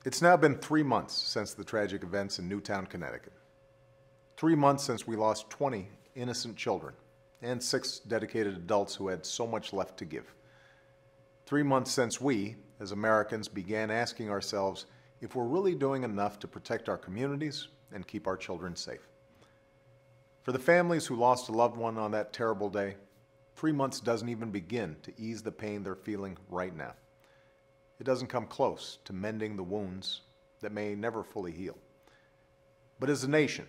It's now been 3 months since the tragic events in Newtown, Connecticut. 3 months since we lost 20 innocent children and 6 dedicated adults who had so much left to give. 3 months since we, as Americans, began asking ourselves if we're really doing enough to protect our communities and keep our children safe. For the families who lost a loved one on that terrible day, 3 months doesn't even begin to ease the pain they're feeling right now. It doesn't come close to mending the wounds that may never fully heal. But as a nation,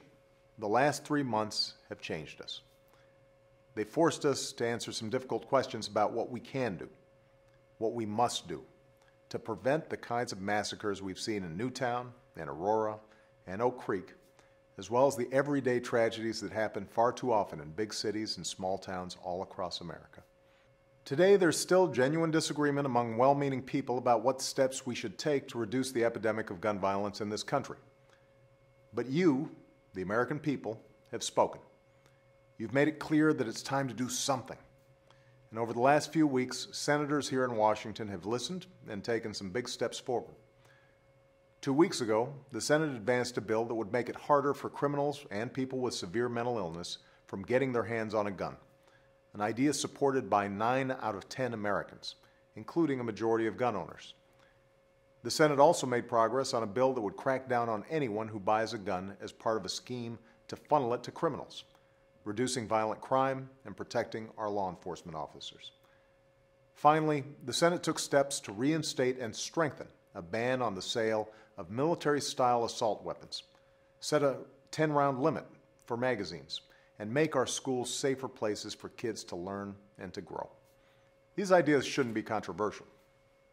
the last 3 months have changed us. They forced us to answer some difficult questions about what we can do, what we must do, to prevent the kinds of massacres we've seen in Newtown and Aurora and Oak Creek, as well as the everyday tragedies that happen far too often in big cities and small towns all across America. Today, there's still genuine disagreement among well-meaning people about what steps we should take to reduce the epidemic of gun violence in this country. But you, the American people, have spoken. You've made it clear that it's time to do something. And over the last few weeks, senators here in Washington have listened and taken some big steps forward. 2 weeks ago, the Senate advanced a bill that would make it harder for criminals and people with severe mental illness from getting their hands on a gun, an idea supported by 9 out of 10 Americans, including a majority of gun owners. The Senate also made progress on a bill that would crack down on anyone who buys a gun as part of a scheme to funnel it to criminals, reducing violent crime and protecting our law enforcement officers. Finally, the Senate took steps to reinstate and strengthen a ban on the sale of military-style assault weapons, set a 10-round limit for magazines, and make our schools safer places for kids to learn and to grow. These ideas shouldn't be controversial.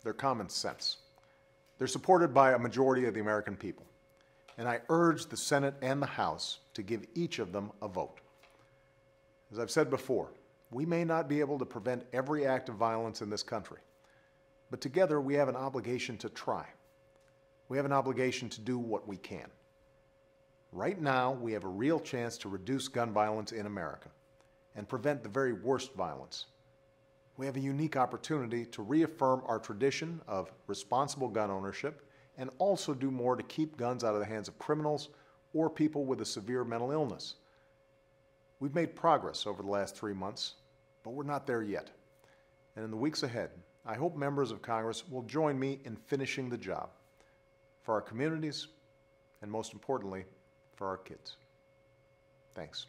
They're common sense. They're supported by a majority of the American people, and I urge the Senate and the House to give each of them a vote. As I've said before, we may not be able to prevent every act of violence in this country, but together we have an obligation to try. We have an obligation to do what we can. Right now, we have a real chance to reduce gun violence in America and prevent the very worst violence. We have a unique opportunity to reaffirm our tradition of responsible gun ownership and also do more to keep guns out of the hands of criminals or people with a severe mental illness. We've made progress over the last 3 months, but we're not there yet. And in the weeks ahead, I hope members of Congress will join me in finishing the job for our communities and, most importantly, for our kids. Thanks.